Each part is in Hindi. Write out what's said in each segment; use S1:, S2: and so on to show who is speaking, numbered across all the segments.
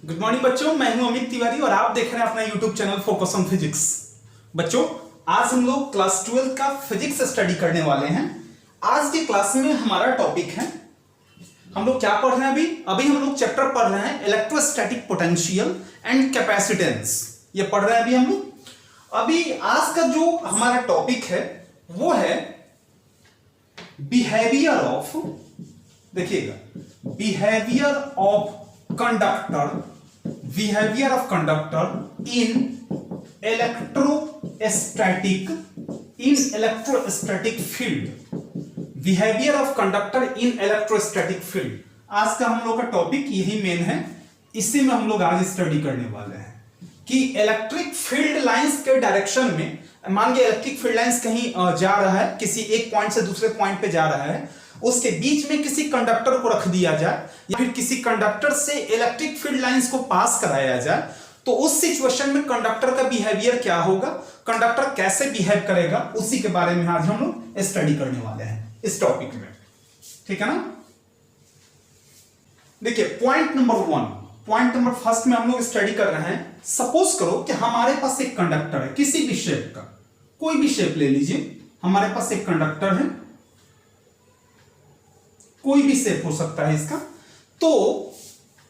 S1: गुड मॉर्निंग बच्चों, मैं हूं अमित तिवारी और आप देख रहे हैं अपना YouTube channel focus on physics. बच्चों, आज हम लोग क्लास 12 का फिजिक्स स्टडी करने वाले हैं। आज की क्लास में हमारा टॉपिक है, हम लोग क्या पढ़ रहे हैं अभी हम लोग चैप्टर पढ़ रहे हैं इलेक्ट्रोस्टैटिक पोटेंशियल एंड कैपेसिटेंस। ये पढ़ रहे हैं अभी हम लोग। अभी आज का जो हमारा टॉपिक है वो है बिहेवियर ऑफ, देखिएगा, behaviour of conductor in electrostatic field. Behaviour of conductor in electrostatic field आज का हम लोग का टॉपिक यही मेन है। इसी में हम लोग आज स्टडी करने वाले हैं कि इलेक्ट्रिक फील्ड लाइंस के डायरेक्शन में, मान लीजिए इलेक्ट्रिक फील्ड लाइंस कहीं जा रहा है, किसी एक पॉइंट से दूसरे पॉइंट पे जा रहा है, उसके बीच में किसी कंडक्टर को रख दिया जाए या फिर किसी कंडक्टर से इलेक्ट्रिक फील्ड लाइंस को पास कराया जाए, तो उस सिचुएशन में कंडक्टर का बिहेवियर क्या होगा, कंडक्टर कैसे बिहेव करेगा, उसी के बारे में आज हम लोग स्टडी करने वाले हैं इस टॉपिक में। ठीक है ना। देखिए, पॉइंट नंबर फर्स्ट में हम लोग स्टडी कर रहे हैं। सपोज करो कि हमारे पास एक कंडक्टर है, किसी भी शेप का, कोई भी शेप ले लीजिए। हमारे पास एक कंडक्टर है, कोई भी शेप हो सकता है इसका। तो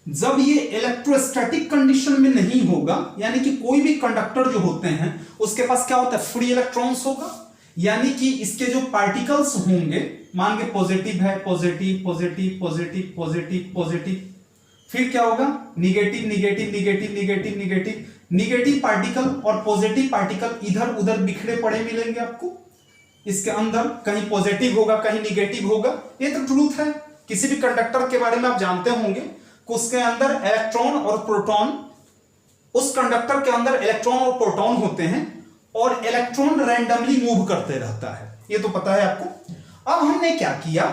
S1: जब ये इलेक्ट्रोस्टैटिक कंडीशन में नहीं होगा, यानी कि कोई भी कंडक्टर जो होते हैं उसके पास क्या होता है, फ्री इलेक्ट्रॉन्स होगा, यानी कि इसके जो पार्टिकल्स होंगे, मान के पॉजिटिव है, positive positive positive positive positive, फिर क्या होगा, negative negative negative negative negative negative particle और पॉजिटिव पार्टिकल इधर उधर बिखरे पड़े मिलेंगे आपको। इसके अंदर कहीं पॉजिटिव होगा, कहीं निगेटिव होगा। ये तो ट्रूथ है, किसी भी कंडक्टर के बारे में आप जानते होंगे कि उसके अंदर इलेक्ट्रॉन और प्रोटॉन, उस कंडक्टर के अंदर इलेक्ट्रॉन और प्रोटॉन होते हैं और इलेक्ट्रॉन रैंडमली मूव करते रहता है, ये तो पता है आपको। अब हमने क्या किया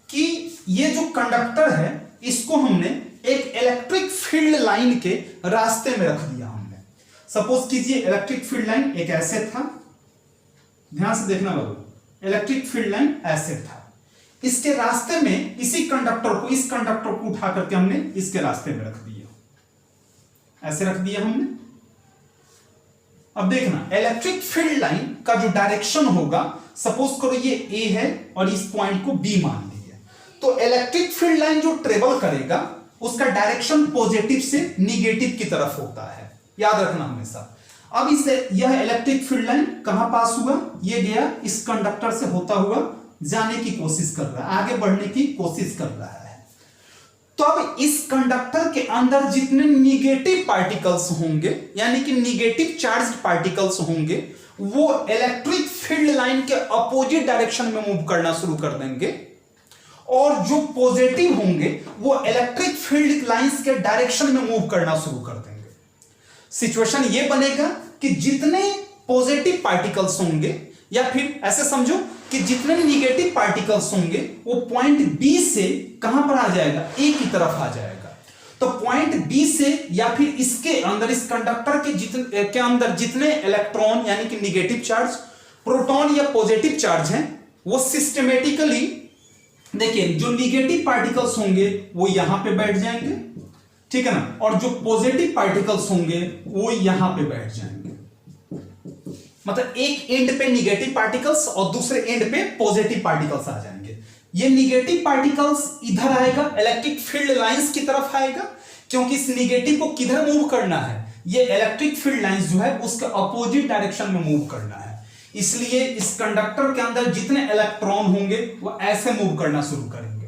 S1: कि ये जो कंडक्टर है इसको हमने एक इलेक्ट्रिक फील्ड लाइन के रास्ते में रख दिया हमने। सपोज कीजिए इलेक्ट्रिक फील्ड लाइन एक ऐसे था, ध्यान से देखना बाबू, इलेक्ट्रिक फील्ड लाइन ऐसे था, इसके रास्ते में इसी कंडक्टर को, इस कंडक्टर को उठा करके हमने इसके रास्ते में रख दिया, ऐसे रख दिया हमने। अब देखना, इलेक्ट्रिक फील्ड लाइन का जो डायरेक्शन होगा, सपोज करो ये ए है और इस पॉइंट को बी मान लीजिए, तो इलेक्ट्रिक फील्ड लाइन जो ट्रेवल करेगा उसका डायरेक्शन पॉजिटिव से निगेटिव की तरफ होता है, याद रखना हमेशा। अब इसे, यह इलेक्ट्रिक फील्ड लाइन कहां पास हुआ, ये गया इस कंडक्टर से होता हुआ जाने की कोशिश कर रहा है, आगे बढ़ने की कोशिश कर रहा है। तो अब इस कंडक्टर के अंदर जितने निगेटिव पार्टिकल्स होंगे, यानी कि निगेटिव चार्ज पार्टिकल्स होंगे, वो इलेक्ट्रिक फील्ड लाइन के अपोजिट डायरेक्शन में मूव करना शुरू कर देंगे, और जो पॉजिटिव होंगे वो इलेक्ट्रिक फील्ड लाइंस के डायरेक्शन में मूव करना शुरू कर देंगे। सिचुएशन ये बनेगा कि जितने पॉजिटिव पार्टिकल्स होंगे, या फिर ऐसे समझो कि जितने निगेटिव पार्टिकल्स होंगे वो पॉइंट बी से कहां पर आ जाएगा, ए की तरफ आ जाएगा। तो पॉइंट बी से या फिर इसके अंदर, इस कंडक्टर के अंदर जितने इलेक्ट्रॉन यानी कि निगेटिव चार्ज, प्रोटॉन या पॉजिटिव चार्ज हैं, वो सिस्टमेटिकली, देखिए, जो निगेटिव पार्टिकल्स होंगे वो यहां पे बैठ जाएंगे, ठीक है ना, और जो पॉजिटिव पार्टिकल्स होंगे वो यहां पे बैठ जाएंगे। मतलब एक एंड पे निगेटिव पार्टिकल्स और दूसरे एंड पे पॉजिटिव पार्टिकल्स आ जाएंगे। ये निगेटिव पार्टिकल्स इधर आएगा, इलेक्ट्रिक फील्ड लाइंस की तरफ आएगा, क्योंकि इस निगेटिव को किधर मूव करना है, ये इलेक्ट्रिक फील्ड लाइंस जो है उसके अपोजिट डायरेक्शन में मूव करना है। इसलिए इस कंडक्टर के अंदर जितने इलेक्ट्रॉन होंगे वो ऐसे मूव करना शुरू करेंगे,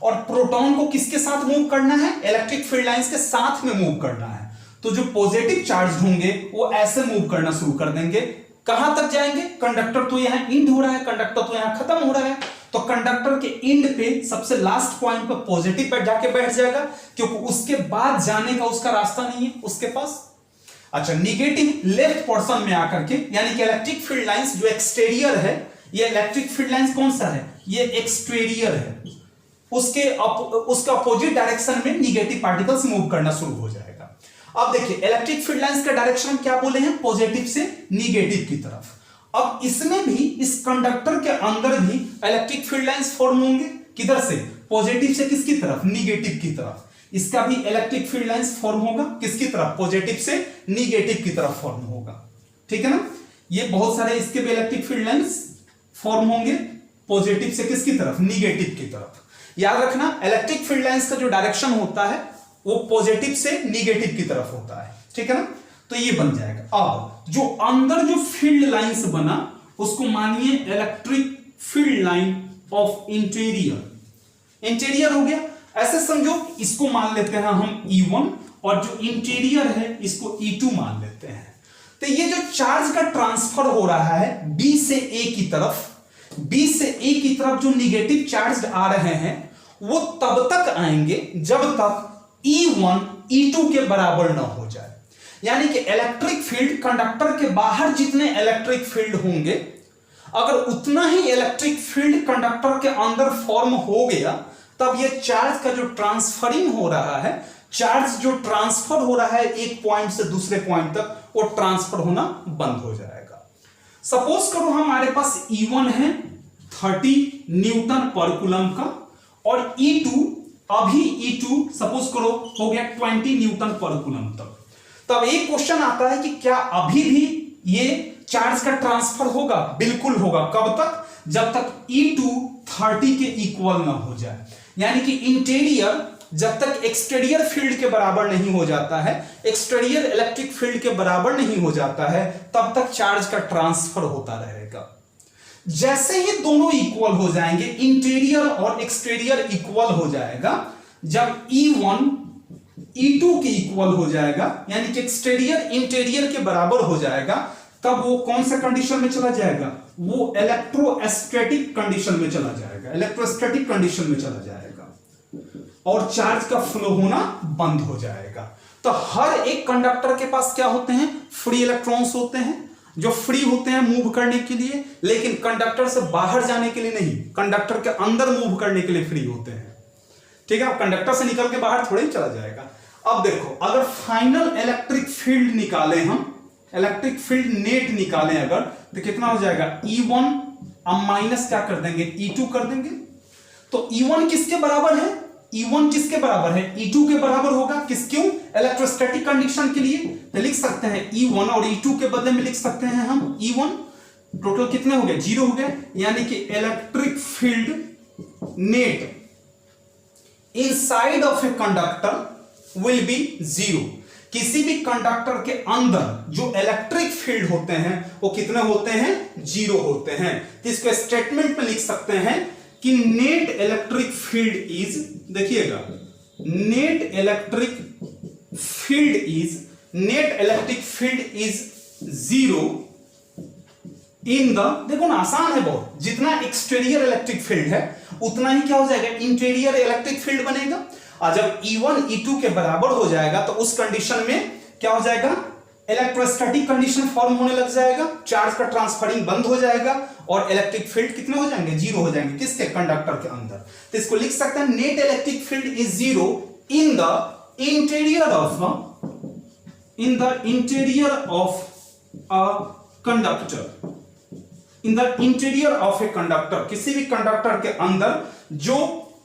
S1: और प्रोटॉन को किसके साथ मूव करना है, इलेक्ट्रिक फील्ड लाइंस के साथ में मूव करना है। तो जो पॉजिटिव चार्ज होंगे वो ऐसे मूव करना शुरू कर देंगे। कहां तक जाएंगे, कंडक्टर तो यहां एंड हो रहा है, कंडक्टर तो यहां खत्म हो रहा है, तो कंडक्टर के एंड पे सबसे लास्ट पॉइंट पे पॉजिटिव पे जाके बैठ जाएगा, क्योंकि उसके बाद जाने का उसका रास्ता नहीं है उसके पास। अच्छा, निगेटिव लेफ्ट पोर्शन में आकर के, यानी कि इलेक्ट्रिक फील्ड लाइंस जो एक्सटीरियर है, ये इलेक्ट्रिक फील्ड लाइंस कौन सा है, ये एक्सटीरियर है, उसके अपोजिट डायरेक्शन में निगेटिव पार्टिकल्स मूव करना शुरू हो जाएगा। अब देखिए, इलेक्ट्रिक फील्ड लाइंस का डायरेक्शन क्या बोले हैं, पॉजिटिव से निगेटिव की तरफ। अब इसमें भी, इस कंडक्टर के अंदर भी इलेक्ट्रिक फील्ड लाइंस फॉर्म होंगे, किधर से, पॉजिटिव से किसकी तरफ, निगेटिव की तरफ। इसका भी इलेक्ट्रिक फील्ड लाइंस फॉर्म होगा किसकी तरफ, पॉजिटिव से निगेटिव की तरफ फॉर्म होगा, ठीक है ना। ये बहुत सारे इसके भी इलेक्ट्रिक फील्ड लाइंस फॉर्म होंगे पॉजिटिव से किसकी तरफ, निगेटिव की तरफ। याद रखना इलेक्ट्रिक फील्ड लाइंस का जो डायरेक्शन होता है वो पॉजिटिव से निगेटिव की तरफ होता है, ठीक है ना। तो ये बन जाएगा। अब जो अंदर जो फील्ड लाइंस बना उसको मानिए electric field line of interior. Interior हो गया, ऐसे समझो इसको मान लेते हैं हम E1 और जो इंटीरियर है इसको E2 मान लेते हैं। तो ये जो चार्ज का ट्रांसफर हो रहा है B से A की तरफ, B से A की तरफ जो निगेटिव चार्ज आ रहे हैं वो तब तक आएंगे जब तक E1 E2 के बराबर ना हो जाए। यानी कि इलेक्ट्रिक फील्ड कंडक्टर के बाहर जितने इलेक्ट्रिक फील्ड होंगे अगर उतना ही इलेक्ट्रिक फील्ड कंडक्टर के अंदर फॉर्म हो गया तब ये चार्ज का जो ट्रांसफरिंग हो रहा है, चार्ज जो ट्रांसफर हो रहा है एक पॉइंट से दूसरे पॉइंट तक, वो ट्रांसफर होना बंद हो जाएगा। सपोज करो हमारे पास E1 है 30 न्यूटन पर कूलम का और E2 अभी E2 सपोज करो हो गया 20 न्यूटन पर कूलम तक। तब एक क्वेश्चन आता है कि क्या अभी भी ये चार्ज का ट्रांसफर होगा? बिल्कुल होगा। कब तक? जब तक E2 30 के इक्वल ना हो जाए। यानी कि इंटीरियर जब तक एक्सटीरियर फील्ड के बराबर नहीं हो जाता है, एक्सटीरियर इलेक्ट्रिक फील्ड के बराबर नहीं हो जाता है, तब तक चार्ज का ट्रांसफर होता रहेगा। जैसे ही दोनों इक्वल हो जाएंगे, इंटीरियर और एक्सटीरियर इक्वल हो जाएगा, जब E1 E2 के इक्वल हो जाएगा यानी कि एक्सटीरियर इंटीरियर के बराबर हो जाएगा, तब वो कौन सा कंडीशन में चला जाएगा? वो इलेक्ट्रोस्टैटिक कंडीशन में चला जाएगा, इलेक्ट्रोस्टैटिक कंडीशन में चला जाएगा और चार्ज का फ्लो होना बंद हो जाएगा। तो हर एक कंडक्टर के पास क्या होते हैं? फ्री इलेक्ट्रॉन्स होते हैं जो फ्री होते हैं मूव करने के लिए, लेकिन कंडक्टर से बाहर जाने के लिए नहीं, कंडक्टर के अंदर मूव करने के लिए फ्री होते हैं। ठीक है, अब कंडक्टर से निकल के बाहर थोड़े ही चला जाएगा। अब देखो, अगर फाइनल इलेक्ट्रिक फील्ड निकालें हम, इलेक्ट्रिक फील्ड नेट निकालें अगर, तो कितना हो जाएगा? E1 अब माइनस क्या कर देंगे? E2 कर देंगे। तो E1 किसके बराबर है? E1 किसके बराबर है? E2 के बराबर होगा। किस, क्यों? इलेक्ट्रोस्टैटिक कंडीशन के लिए। तो लिख सकते हैं E1 और E2 के बदले में लिख सकते हैं हम E1। टोटल कितने हो गए? 0 हो गए। यानी कि electric field net inside of a conductor will be 0। किसी भी कंडक्टर के अंदर जो इलेक्ट्रिक फील्ड होते हैं वो कितने होते हैं? 0 होते हैं। तो इसको स्टेटमेंट में लिख सकते हैं कि नेट इलेक्ट्रिक फील्ड इज, देखिएगा, net electric field is 0 in the, देखो ना आसान है बहुत, जितना एक्सटीरियर इलेक्ट्रिक फील्ड है उतना ही क्या हो जाएगा? इंटीरियर इलेक्ट्रिक फील्ड बनेगा। और जब E1 E2 के बराबर हो जाएगा तो उस कंडीशन में क्या हो जाएगा? इलेक्ट्रोस्टैटिक कंडीशन फॉर्म होने लग जाएगा, चार्ज का ट्रांसफरिंग बंद हो जाएगा और इलेक्ट्रिक फील्ड कितने हो जाएंगे? 0 हो जाएंगे। किसके? कंडक्टर के अंदर। तो इसको लिख सकते हैं net electric field is 0 in the interior of a conductor. In the interior of a conductor, किसी भी कंडक्टर के अंदर जो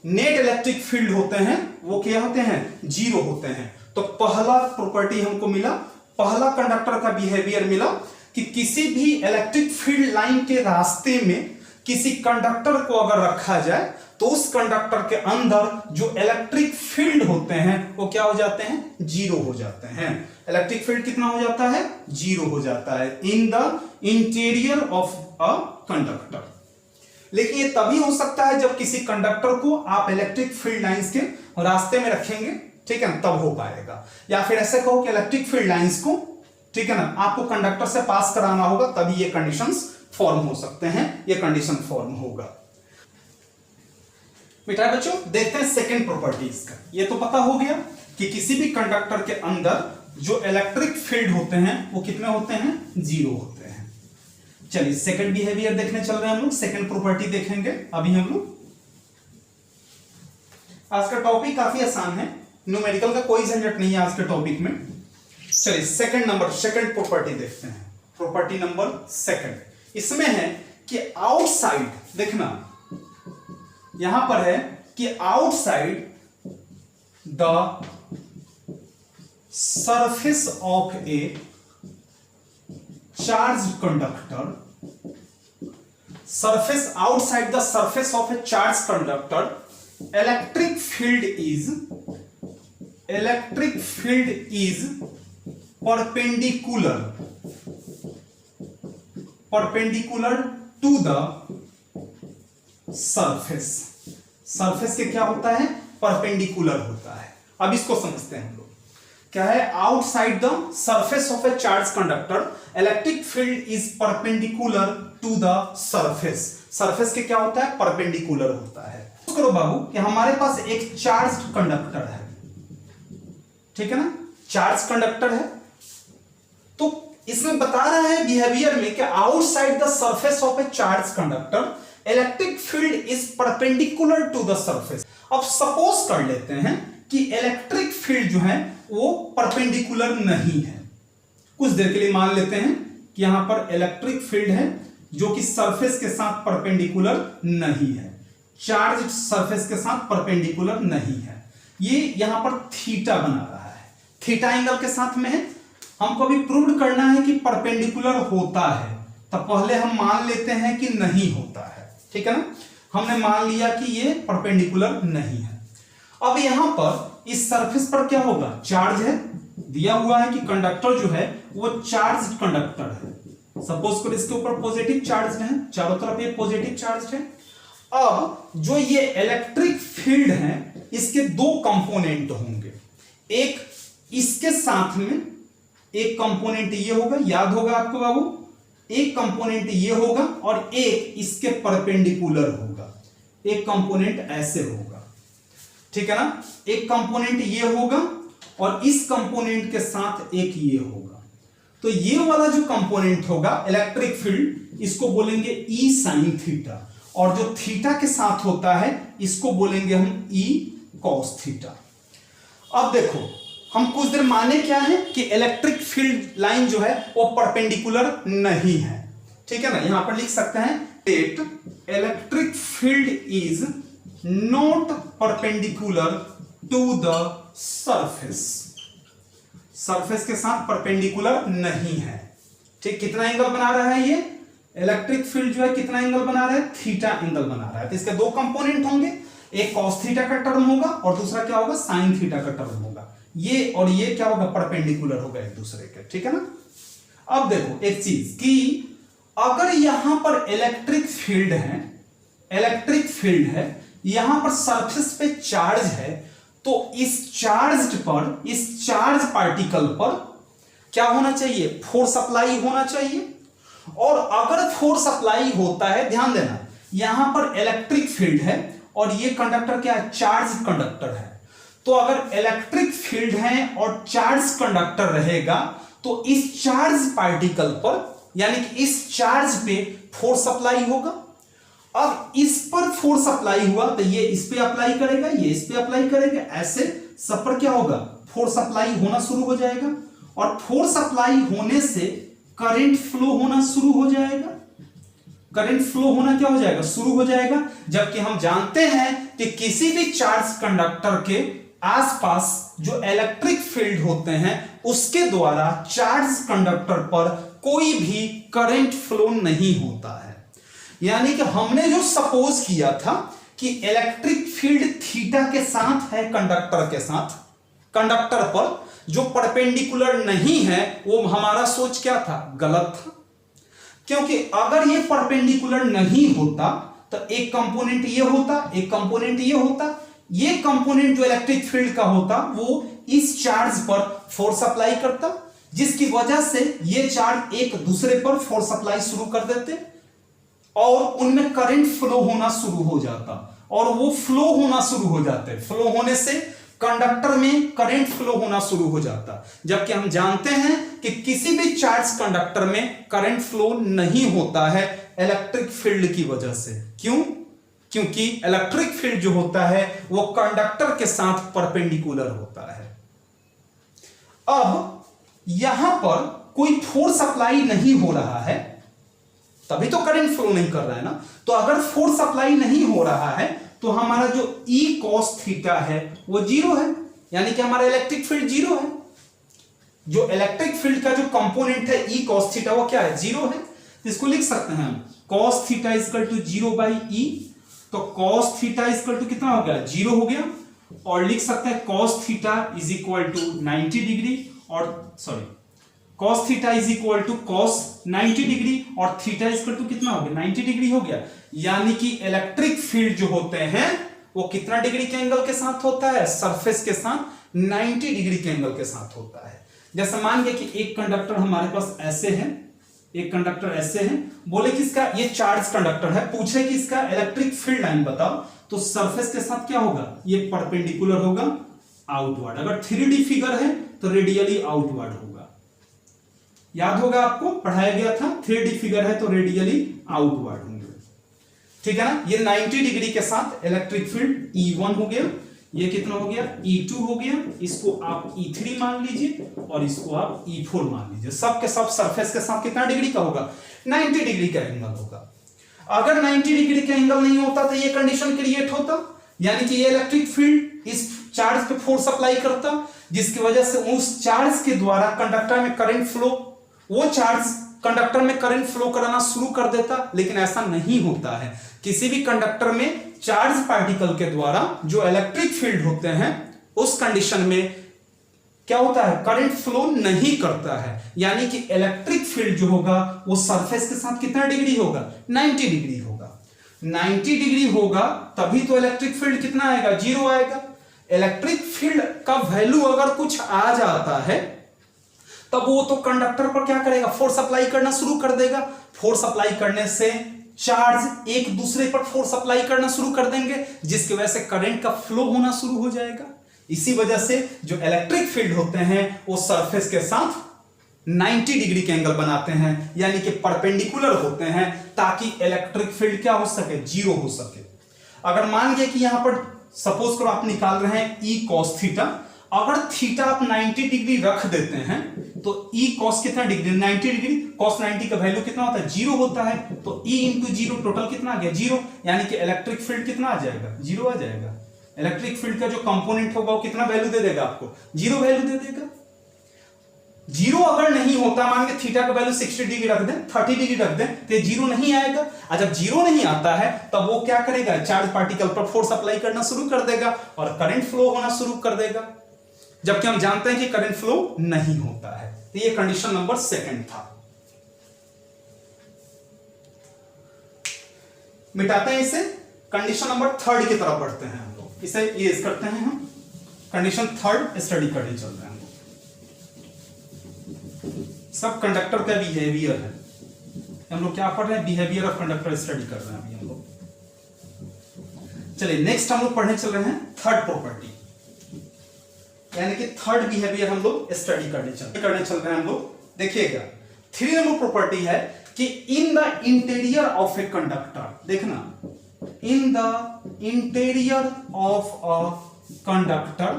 S1: नेट इलेक्ट्रिक फील्ड होते हैं वो क्या होते हैं? 0 होते हैं। तो पहला प्रॉपर्टी हमको मिला, पहला कंडक्टर का बिहेवियर मिला कि किसी भी इलेक्ट्रिक फील्ड लाइन के रास्ते में किसी कंडक्टर को अगर रखा जाए तो उस कंडक्टर के अंदर जो इलेक्ट्रिक फील्ड होते हैं वो क्या हो जाते हैं? 0 हो जाते हैं। इलेक्ट्रिक फील्ड कितना हो जाता है? 0 हो जाता है इन the interior of a conductor. लेकिन ये तभी हो सकता है जब किसी कंडक्टर को आप इलेक्ट्रिक फील्ड लाइंस के रास्ते में रखेंगे, ठीक है ना, तब हो पाएगा। या फिर ऐसे कहो कि इलेक्ट्रिक फील्ड लाइंस को, ठीक है ना, आपको कंडक्टर से पास कराना होगा, तभी ये कंडीशंस फॉर्म हो सकते हैं, ये कंडीशन फॉर्म होगा। बेटा बच्चों, देखते हैं सेकंड प्रॉपर्टीज का। ये तो पता हो गया कि किसी भी कंडक्टर के अंदर जो इलेक्ट्रिक फील्ड होते हैं वो कितने होते हैं? 0 होते हैं। चलिए सेकंड बिहेवियर देखने चल रहे हैं हम लोग, सेकंड प्रॉपर्टी देखेंगे अभी हम लोग। आज का टॉपिक काफी आसान है, न्यूमेरिकल का कोई झंझट नहीं है आज के टॉपिक में। चलिए सेकंड प्रॉपर्टी देखते हैं। प्रॉपर्टी नंबर सेकंड, इसमें है कि आउटसाइड, देखना यहां पर है कि outside the surface of a charge conductor, surface outside the surface of a charged conductor, electric field is perpendicular to the surface. Surface के क्या होता है, परपेंडिकुलर होता है। अब इसको समझते हैं हम लोग, क्या है, outside the surface of a charge conductor electric field is perpendicular to the surface. Surface के क्या होता है, परपेंडिकुलर होता है। करो बाबू कि हमारे पास एक चार्ज कंडक्टर है, ठीक है ना, चार्ज कंडक्टर है, तो इसमें बता रहा है बिहेवियर में कि outside the surface of a charge conductor electric field is perpendicular to the surface. अब सपोज कर लेते हैं कि इलेक्ट्रिक फील्ड जो है वो परपेंडिकुलर नहीं है। कुछ देर के लिए मान लेते हैं कि यहां पर इलेक्ट्रिक फील्ड है जो कि सरफेस के साथ परपेंडिकुलर नहीं है, चार्ज सरफेस के साथ परपेंडिकुलर नहीं है। ये यहां पर थीटा बना रहा है, थीटा एंगल के साथ में है। हमको अभी प्रूव करना है कि परपेंडिकुलर होता है, तो पहले हम मान लेते हैं कि नहीं होता है, ठीक है ना। हमने मान लिया कि ये परपेंडिकुलर नहीं है। अब यहां पर इस सरफेस पर क्या होगा, चार्ज है, दिया हुआ है कि कंडक्टर जो है वो चार्ज कंडक्टर है। सपोज करो इसके ऊपर पॉजिटिव चार्ज है, चारों तरफ ये पॉजिटिव चार्ज है। अब जो ये इलेक्ट्रिक फील्ड है इसके दो कंपोनेंट होंगे, एक इसके साथ में एक कंपोनेंट ये होगा, याद होगा आपको बाबू, एक कंपोनेंट ये होगा और एक इसके परपेंडिकुलर होगा। एक कंपोनेंट ऐसे होगा, ठीक है ना, एक कंपोनेंट ये होगा और इस कंपोनेंट के साथ एक ये होगा। तो ये वाला जो कंपोनेंट होगा इलेक्ट्रिक फील्ड, इसको बोलेंगे ई साइन थीटा, और जो थीटा के साथ होता है इसको बोलेंगे हम ई कॉस थीटा। अब देखो हम कुछ देर माने क्या है कि इलेक्ट्रिक फील्ड लाइन जो है वो परपेंडिकुलर नहीं है, ठीक है ना। यहां पर लिख सकते हैं that electric field is not perpendicular to the surface, surface के साथ परपेंडिकुलर नहीं है, ठीक। कितना एंगल बना रहा है ये इलेक्ट्रिक फील्ड जो है, कितना एंगल बना रहा है, थीटा एंगल बना रहा है। तो इसके दो कंपोनेंट होंगे, एक कॉस थीटा का टर्म होगा और दूसरा क्या होगा, साइन थीटा का टर्म होगा। ये और ये क्या होगा, परपेंडिकुलर होगा एक दूसरे के, ठीक है ना। अब देखो एक चीज कि अगर यहां पर इलेक्ट्रिक फील्ड है, इलेक्ट्रिक फील्ड है, यहां पर सरफेस पे चार्ज है, तो इस चार्ज पर, इस चार्ज पार्टिकल पर क्या होना चाहिए, फोर्स अप्लाई होना चाहिए। और अगर फोर्स अप्लाई होता है, ध्यान देना, यहां पर इलेक्ट्रिक फील्ड है और ये कंडक्टर क्या है, चार्ज कंडक्टर है। तो अगर इलेक्ट्रिक फील्ड है और चार्ज कंडक्टर रहेगा तो इस चार्ज पार्टिकल पर, यानी कि इस चार्ज पे फोर्स अप्लाई होगा। अब इस पर फोर्स अप्लाई हुआ तो ये इस पे अप्लाई करेगा, ये इस पे अप्लाई करेगा, ऐसे सब पर क्या होगा, फोर्स अप्लाई होना शुरू हो जाएगा। और फोर्स अप्लाई होने से करंट फ्लो होना शुरू हो जाएगा। करंट फ्लो होना क्या हो जाएगा, शुरू हो जाएगा। जबकि हम जानते हैं कि किसी भी चार्ज कंडक्टर के आसपास जो इलेक्ट्रिक फील्ड होते हैं उसके द्वारा चार्ज कंडक्टर पर कोई भी करंट फ्लो नहीं होता है। यानी कि हमने जो सपोज किया था कि इलेक्ट्रिक फील्ड थीटा के साथ है कंडक्टर के साथ, कंडक्टर पर जो परपेंडिकुलर नहीं है, वो हमारा सोच क्या था, गलत था। क्योंकि अगर ये परपेंडिकुलर नहीं होता तो एक कंपोनेंट ये होता, एक कंपोनेंट ये होता, ये कंपोनेंट जो इलेक्ट्रिक फील्ड का होता वो इस चार्ज पर फोर्स अप्लाई करता, जिसकी वजह से ये चार्ज एक दूसरे पर फोर्स अप्लाई शुरू कर देते और उनमें करंट फ्लो होना शुरू हो जाता, और वो फ्लो होना शुरू हो जाते। फ्लो होने से कंडक्टर में करंट फ्लो होना शुरू हो जाता। जबकि हम जानते हैं कि किसी भी चार्ज कंडक्टर में करंट फ्लो नहीं होता है इलेक्ट्रिक फील्ड की वजह से। क्यों? क्योंकि इलेक्ट्रिक फील्ड जो होता है वो कंडक्टर के साथ परपेंडिकुलर होता है। अब यहां पर कोई फोर्स अप्लाई नहीं हो रहा है, तभी तो करंट फ्लो नहीं कर रहा है ना। तो अगर फोर्स अप्लाई नहीं हो रहा है तो हमारा जो ई कॉस थीटा है वो जीरो है, यानी कि हमारा इलेक्ट्रिक फील्ड जीरो है। जो इलेक्ट्रिक फील्ड का जो कंपोनेंट है ई कॉस थीटा वो क्या है, जीरो है। इसको लिख सकते हैं हम cos theta equal to 0/e। तो कॉस थीटा इक्वल टू कितना हो गया, जीरो हो गया। और लिख सकते हैं cos theta is equal to 90 degree और sorry cos theta is equal to cos 90 degree और थीटा इक्वल टू कितना हो गया, 90 डिग्री हो गया। यानी कि इलेक्ट्रिक फील्ड जो होते हैं वो कितना डिग्री के एंगल के साथ होता है, सरफेस के साथ 90 डिग्री के एंगल के साथ होता है। जैसे मान गए कि एक कंडक्टर हमारे पास ऐसे है, एक कंडक्टर ऐसे है, बोले कि इसका ये चार्ज कंडक्टर है, पूछे कि इसका इलेक्ट्रिक फील्ड लाइन बताओ, तो सरफेस के साथ क्या होगा, ये परपेंडिकुलर होगा आउटवर्ड। अगर 3D फिगर है तो रेडियली आउटवर्ड होगा। याद होगा आपको पढ़ाया गया था, 3D फिगर है तो रेडियली आउटवर्ड होंगे, ठीक है ना। ये 90 डिग्री के साथ इलेक्ट्रिक फील्ड E1 हो गया, ये कितना हो गया E2 हो गया, इसको आप E3 मान लीजिए और इसको आप E4 मान लीजिए। सब के सब सरफेस के साथ कितना डिग्री का होगा, 90 डिग्री का एंगल होगा। अगर 90 डिग्री का एंगल नहीं होता तो ये कंडीशन क्रिएट होता, यानी कि ये इलेक्ट्रिक फील्ड इस चार्ज पे फोर्स अप्लाई करता, जिसकी वजह से उस चार्ज के द्वारा कंडक्टर में करंट फ्लो, वो चार्ज कंडक्टर में करंट फ्लो कराना शुरू कर देता। लेकिन ऐसा नहीं होता है, किसी भी कंडक्टर में चार्ज पार्टिकल के द्वारा जो इलेक्ट्रिक फील्ड होते हैं उस कंडीशन में क्या होता है, करंट फ्लो नहीं करता है। यानी कि इलेक्ट्रिक फील्ड जो होगा वो सरफेस के साथ कितना डिग्री होगा, 90 डिग्री होगा। 90 डिग्री होगा तभी तो इलेक्ट्रिक फील्ड कितना आएगा, जीरो आएगा। इलेक्ट्रिक फील्ड का वैल्यू अगर कुछ आ जाता है तब वो तो कंडक्टर पर क्या करेगा, फोर्स अप्लाई करना शुरू कर देगा। फोर्स अप्लाई करने से चार्ज एक दूसरे पर फोर्स अप्लाई करना शुरू कर देंगे, जिसकी वजह से करंट का फ्लो होना शुरू हो जाएगा। इसी वजह से जो इलेक्ट्रिक फील्ड होते हैं वो सरफेस के साथ 90 डिग्री के एंगल बनाते हैं, यानी कि परपेंडिकुलर होते हैं, ताकि इलेक्ट्रिक फील्ड क्या हो सके, जीरो हो सके। अगर मान गए कि यहां पर सपोज करो आप निकाल रहे हैं E cos थीटा, अगर थीटा आप 90 डिग्री रख देते हैं तो E cos कितना डिग्री, 90 डिग्री, cos 90 का वैल्यू कितना होता है, जीरो होता है। तो E इंटू जीरो टोटल कितना आ गया, जीरो। यानी कि इलेक्ट्रिक फील्ड कितना आ जाएगा, जीरो आ जाएगा। इलेक्ट्रिक फील्ड का जो कंपोनेंट होगा वो कितना वैल्यू दे देगा आपको, जीरो वैल्यू दे देगा। जीरो अगर नहीं होता, मान के थीटा का वैल्यू 60 डिग्री रख दें, 30 डिग्री रख दें, तो ये जीरो नहीं आएगा। और जब जीरो नहीं आता है तब वो क्या करेगा, चार्ज पार्टिकल पर फोर्स अप्लाई करना शुरू कर देगा और करंट फ्लो होना शुरू कर देगा, जबकि हम जानते हैं कि करंट फ्लो नहीं होता है। तो ये कंडीशन नंबर सेकंड था। मिटाते हैं इसे, कंडीशन नंबर थर्ड की तरफ बढ़ते हैं हम लोग। इसे यूज करते हैं हम, कंडीशन थर्ड स्टडी करने चल रहे हैं हम लोग। सब कंडक्टर का बिहेवियर है, हम लोग क्या पढ़ रहे हैं, बिहेवियर ऑफ कंडक्टर स्टडी कर रहे हैं अभी हम लोग। चलिए नेक्स्ट हम लोग पढ़ने चल रहे हैं थर्ड प्रॉपर्टी, यानी कि थर्ड बिहेवियर हम लोग स्टडी करने चल रहे हैं हम लोग। देखिएगा 3 नंबर प्रॉपर्टी है कि in the interior of a conductor, देखना, in the interior of a conductor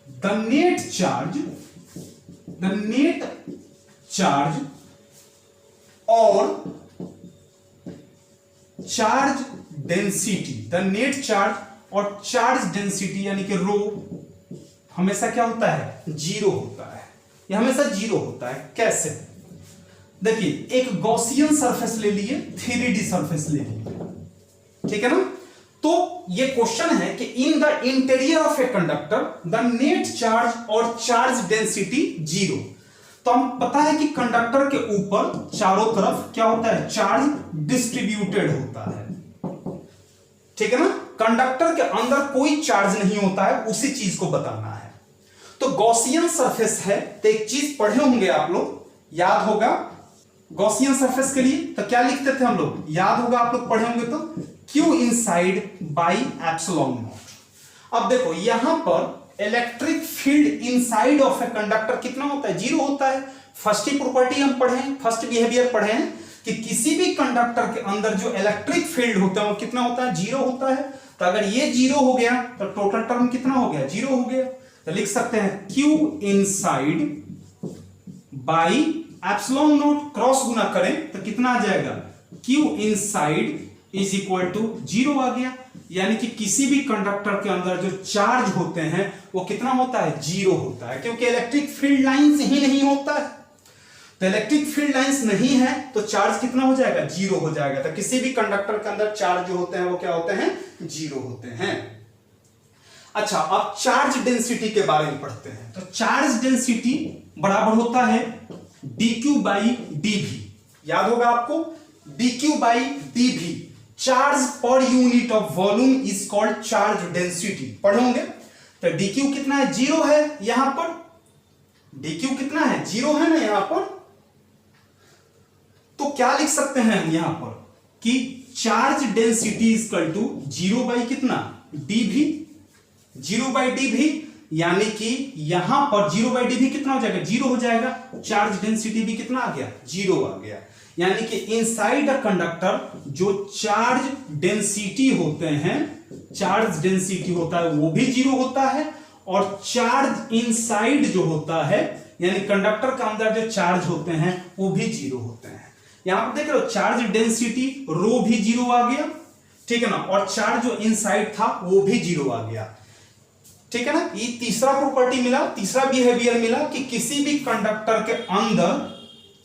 S1: the net charge और charge density, the net charge और चार्ज डेंसिटी यानी कि रो हमेशा क्या होता है, जीरो होता है। यह हमेशा जीरो होता है। कैसे, देखिए एक गॉसियन सरफेस ले लिए, 3D सरफेस ले लिए, ठीक है ना। तो ये क्वेश्चन है कि in the interior of a conductor the net charge और चार्ज डेंसिटी जीरो। तो हम पता है कि कंडक्टर के ऊपर चारों तरफ क्या होता है, चार्ज डिस्ट्रीब्यूटेड होता है, ठीक है ना। कंडक्टर के अंदर कोई चार्ज नहीं होता है, उसी चीज को बताना है। तो गॉसियन सरफेस है, तो एक चीज पढ़े होंगे आप लोग, याद होगा गॉसियन सरफेस के लिए तो क्या लिखते थे हम लोग, याद होगा आप लोग पढ़े होंगे तो Q inside by epsilon not. अब देखो यहां पर electric field inside of a conductor कितना होता है, जीरो होता है। फर्स्ट ही प्रॉपर्टी हम पढ़े हैं, फर्स्ट बिहेवियर पढ़े हैं कि किसी भी कंडक्टर के अंदर जो इलेक्ट्रिक फील्ड होता है वो कितना होता है, जीरो होता है। तो अगर ये जीरो हो गया तो टोटल टर्म कितना हो गया, जीरो हो गया। तो लिख सकते हैं Q inside by epsilon naught, cross गुना करें तो कितना आ जाएगा, Q inside is equal to zero आ गया। यानी कि किसी भी कंडक्टर के अंदर जो चार्ज होते हैं वो कितना होता है, जीरो होता है, क्योंकि इलेक्ट्रिक फील्ड लाइंस ही नहीं होता है। तो इलेक्ट्रिक फील्ड लाइंस नहीं है तो चार्ज कितना हो जाएगा, जीरो हो जाएगा। तो किसी भी कंडक्टर के अंदर चार्ज जो होते हैं वो क्या होते हैं, जीरो होते हैं। अच्छा, अब चार्ज डेंसिटी के बारे में पढ़ते हैं। तो चार्ज डेंसिटी बराबर होता है dq बाई dv। याद होगा आपको, dq by dv, charge per unit of volume is called charge density. पढ़ोगे तो dq कितना है, जीरो है। यहां पर dq कितना है, जीरो है ना यहां पर। तो क्या लिख सकते हैं हम यहां पर कि charge density is equal to zero by कितना, dv, जीरो बाई dv, यानी कि यहां पर जीरो बाई dv कितना हो जाएगा, जीरो हो जाएगा। चार्ज डेंसिटी भी कितना आ गया, जीरो आ गया। यानी कि इनसाइड अ कंडक्टर जो चार्ज डेंसिटी होते हैं, चार्ज डेंसिटी होता है वो भी जीरो होता है, और चार्ज इनसाइड जो होता है यानी कंडक्टर के अंदर जो चार्ज होते हैं वो भी जीरो होते हैं। यहां पर देख रहे हो चार्ज डेंसिटी रो भी जीरो आ गया, ठीक है ना, और चार्ज जो इनसाइड था वो भी जीरो आ गया, ठीक है ना। ये तीसरा प्रॉपर्टी मिला, तीसरा बिहेवियर मिला कि किसी भी कंडक्टर के अंदर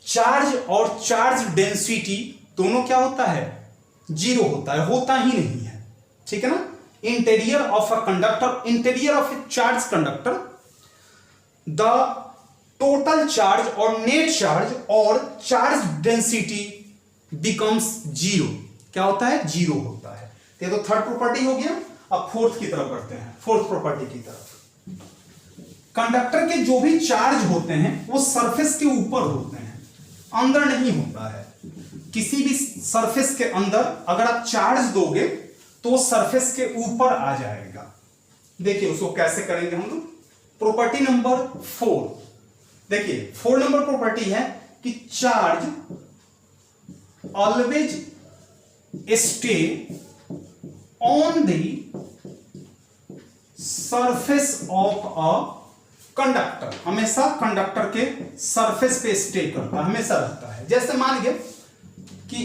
S1: चार्ज और चार्ज डेंसिटी दोनों क्या होता है, जीरो होता है, होता ही नहीं है, ठीक है ना। Interior of a conductor, interior of a charge conductor, the total charge और नेट चार्ज और चार्ज डेंसिटी बिकम्स जीरो। क्या होता है, जीरो होता है। ये तो थर्ड प्रॉपर्टी हो गया। अब फोर्थ की तरफ बढ़ते हैं, फोर्थ प्रॉपर्टी की तरफ। कंडक्टर के जो भी चार्ज होते हैं वो सरफेस के ऊपर होते हैं, अंदर नहीं होता है। किसी भी सरफेस के अंदर अगर आप चार्ज दोगे तो सरफेस के ऊपर आ जाएगा। देखिए उसको कैसे करेंगे हम लोग। प्रॉपर्टी नंबर 4, देखिए 4 नंबर प्रॉपर्टी है कि charge always stay on the surface of a conductor, हमेशा कंडक्टर के सरफेस पे स्टे करता है, हमेशा रहता है। जैसे मान लीजिए कि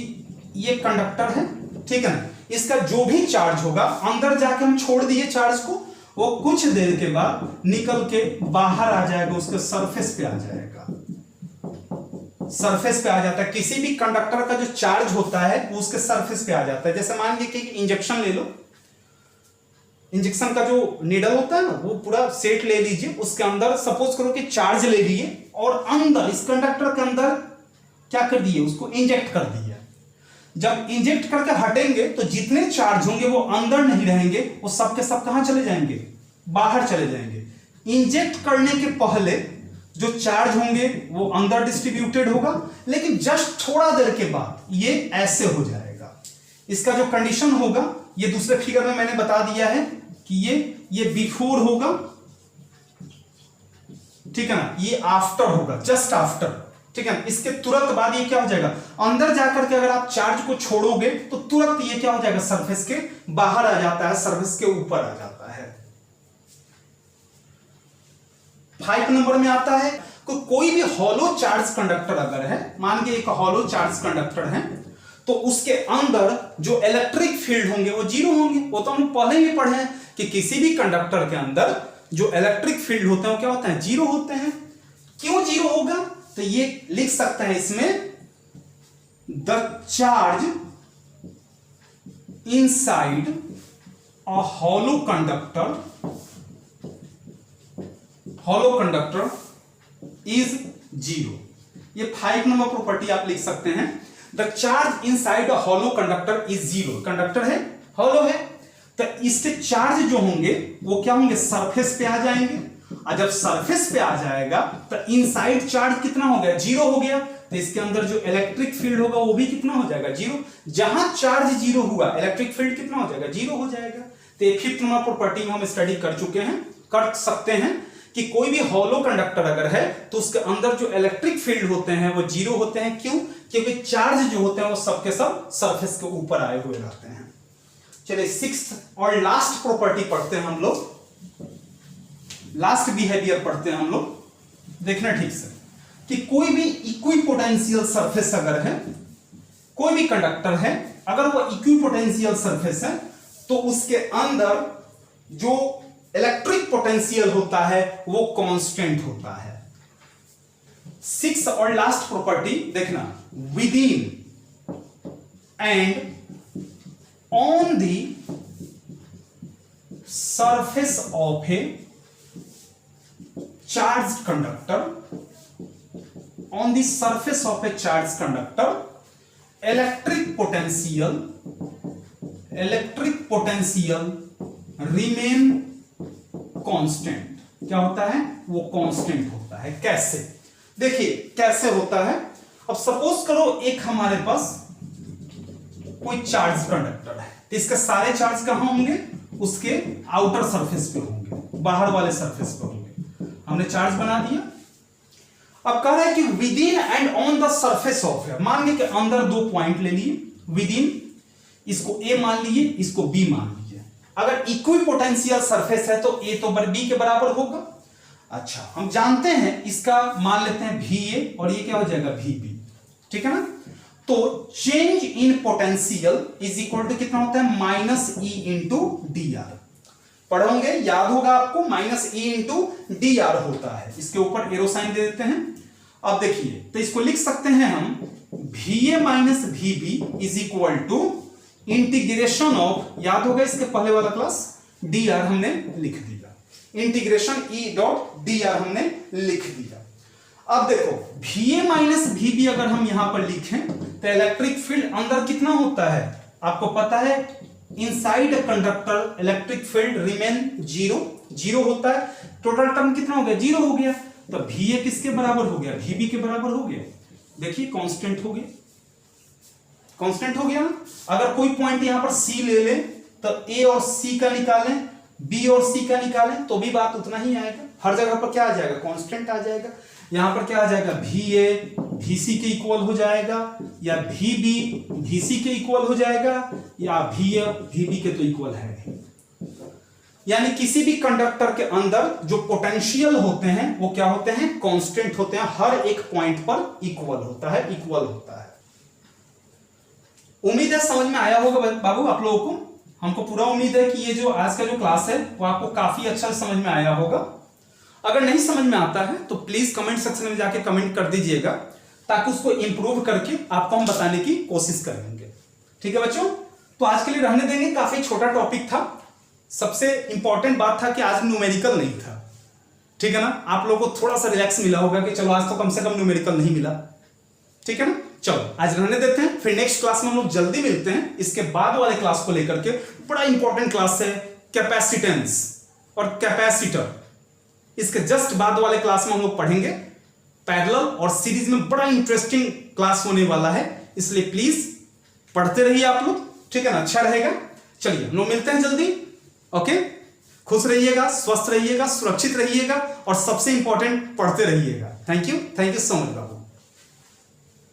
S1: ये कंडक्टर है, ठीक है ना, इसका जो भी चार्ज होगा अंदर जाके हम छोड़ दिए चार्ज को, वो कुछ देर के बाद निकल के बाहर आ जाएगा, उसके सरफेस पे आ जाएगा, सरफेस पे आ जाता है। किसी भी कंडक्टर का जो चार्ज होता है वो उसके सरफेस पे आ जाता है। जैसे मान लीजिए कि इंजेक्शन ले लो, इंजेक्शन का जो नीडल होता है ना वो पूरा सेट ले लीजिए, उसके अंदर सपोज करो कि चार्ज ले लिए और अंदर इस कंडक्टर के अंदर क्या कर दिए, उसको इंजेक्ट कर दिया। जब इंजेक्ट करके हटेंगे तो जितने चार्ज होंगे वो अंदर नहीं रहेंगे, वो सब के सब कहां चले जाएंगे, बाहर चले जाएंगे। इंजेक्ट करने के पहले जो चार्ज होंगे वो अंदर डिस्ट्रीब्यूटेड होगा, लेकिन जस्ट थोड़ा देर के बाद ये ऐसे हो जाएगा। इसका जो कंडीशन होगा ये दूसरे फिगर में मैंने बता दिया है कि ये बिफोर होगा, ठीक है ना, ये आफ्टर होगा, जस्ट आफ्टर, ठीक है ना। इसके तुरंत बाद ये क्या हो जाएगा, अंदर जाकर के अगर आप चार्ज को छोड़ोगे तो तुरंत ये क्या हो जाएगा, सरफेस के बाहर आ जाता है, सरफेस के ऊपर आ जाता है। 5 नंबर में आता है कोई भी हॉलो चार्ज कंडक्टर अगर है, मान के एक हॉलो चार्ज कंडक्टर है, तो उसके अंदर जो इलेक्ट्रिक फील्ड होंगे वो जीरो होंगे। वो तो हम पहले ही पढ़े हैं कि किसी भी कंडक्टर के अंदर जो इलेक्ट्रिक फील्ड होते हैं वो क्या होते हैं, जीरो होते हैं। क्यों जीरो होगा, तो ये लिख सकते हैं इसमें, the charge inside a hollow conductor is zero. ये 5 नंबर प्रॉपर्टी आप लिख सकते हैं। The charge inside a hollow conductor is zero. Conductor है, हॉलो है, तो इसके चार्ज जो होंगे वो क्या होंगे, सरफेस पे आ जाएंगे। और जब सरफेस पे आ जाएगा तो इनसाइड चार्ज कितना हो गया, जीरो हो गया। तो इसके अंदर जो इलेक्ट्रिक फील्ड होगा वो भी कितना हो जाएगा, जीरो। जहां चार्ज जीरो हुआ इलेक्ट्रिक फील्ड कितना हो जाएगा, जीरो हो जाएगा। तो 5th नंबर प्रॉपर्टी में हम स्टडी कर चुके हैं, कर सकते हैं कि कोई भी हॉलो कंडक्टर अगर है तो उसके अंदर जो इलेक्ट्रिक फील्ड होते हैं वो जीरो होते हैं। क्यों, क्योंकि चार्ज जो होते हैं वो सबके सब सरफेस के ऊपर आए हुए रहते हैं। चलिए 6th और लास्ट प्रॉपर्टी पढ़ते हैं हम लोग, लास्ट बिहेवियर पढ़ते हैं हम लोग। देखना ठीक से कि कोई भी इक्विपोटेंशियल सरफेस अगर है, कोई भी कंडक्टर है, अगर वो इक्विपोटेंशियल सरफेस है तो उसके अंदर जो इलेक्ट्रिक पोटेंशियल होता है वो कांस्टेंट होता है। 6 और लास्ट प्रॉपर्टी देखना, with in and on the surface of A charged conductor, on the surface of a charged conductor electric potential remain constant। क्या होता है? वो कांस्टेंट होता है। कैसे? देखिए कैसे होता है। अब सपोज करो एक हमारे पास कोई चार्ज कंडक्टर है, तो इसके सारे चार्ज कहां होंगे? उसके आउटर सरफेस पे होंगे, बाहर वाले सरफेस पे होंगे। हमने चार्ज बना दिया। अब कह रहा है कि with in and on the surface of है। मान लीजिए कि अंदर दो पॉइंट ले लिए, विद इन इसको ए मान लीजिए, इसको बी मान लीजिए। अगर इक्वी पोटेंशियल सरफेस है तो ए तो बी के बराबर होगा। अच्छा, हम जानते हैं इसका मान लेते हैं भी ए और ये क्या हो जाएगा? भी बी। ठीक है ना? तो change in potential is equal to कितना होता है? Minus E into D R. पढ़ोगे, याद होगा आपको, minus E into D R होता है। इसके ऊपर एरो साइन दे देते हैं। अब देखिए, तो इसको लिख सकते हैं हम V A minus V B is equal to integration of, याद होगा इसके पहले वाला क्लास, डी आर हमने लिख दिया, integration E dot D R हमने लिख दिया। अब देखो भी ए माइनस भी बी अगर हम यहां पर लिखें तो इलेक्ट्रिक फील्ड अंदर कितना होता है? आपको पता है, inside conductor electric field remain zero होता है। टोटल टर्म कितना हो गया? 0 हो गया। तो भी ए किसके बराबर हो गया? भी बी के बराबर हो गया। देखिए कांस्टेंट हो गया, कांस्टेंट हो गया ना। अगर कोई पॉइंट यहां पर सी ले ले तो ए और सी का निकालें, बी और सी का निकालें तो भी बात उतना ही आएगा। हर जगह पर क्या आ जाएगा? कांस्टेंट आ जाएगा। यहां पर क्या आ जाएगा? भी ए भी सी के इक्वल हो जाएगा, या भी बी भी सी के इक्वल हो जाएगा, या भी ए भी बी के तो इक्वल है। यानी किसी भी कंडक्टर के अंदर जो पोटेंशियल होते हैं वो क्या होते हैं? कांस्टेंट होते हैं। हर एक पॉइंट पर इक्वल होता है, इक्वल होता है। उम्मीद है समझ में आया होगा बाबू आप लोगों को। हमको पूरा उम्मीद है कि ये जो आज का जो क्लास है वो आपको काफी अच्छा समझ में आया होगा। अगर नहीं समझ में आता है तो प्लीज कमेंट सेक्शन में जाके कमेंट कर दीजिएगा, ताकि उसको इंप्रूव करके आपको हम बताने की कोशिश करेंगे। ठीक है बच्चों, तो आज के लिए रहने देंगे। काफी छोटा टॉपिक था। सबसे इंपॉर्टेंट बात था कि आज न्यूमेरिकल नहीं था। ठीक है ना? आप लोगों को थोड़ा सा रिलैक्स मिला होगा कि चलो आज तो कम से कम न्यूमेरिकल नहीं मिला। ठीक है ना? चलो आज रहने देते हैं, फिर नेक्स्ट क्लास में हम लोग जल्दी मिलते हैं। इसके बाद वाले क्लास को लेकर के बड़ा इंपॉर्टेंट क्लास है कैपेसिटेंस और कैपेसिटर। इसके जस्ट बाद वाले क्लास में हम लोग पढ़ेंगे। पैरेलल और सीरीज में बड़ा इंटरेस्टिंग क्लास होने वाला है, इसलिए प्लीज पढ़ते रहिए आप लोग। ठीक है ना? अच्छा रहेगा। चलिए हम लोग मिलते हैं जल्दी। ओके, खुश रहिएगा, स्वस्थ रहिएगा, सुरक्षित रहिएगा और सबसे इंपॉर्टेंट पढ़ते रहिएगा। Thank you so much Babu.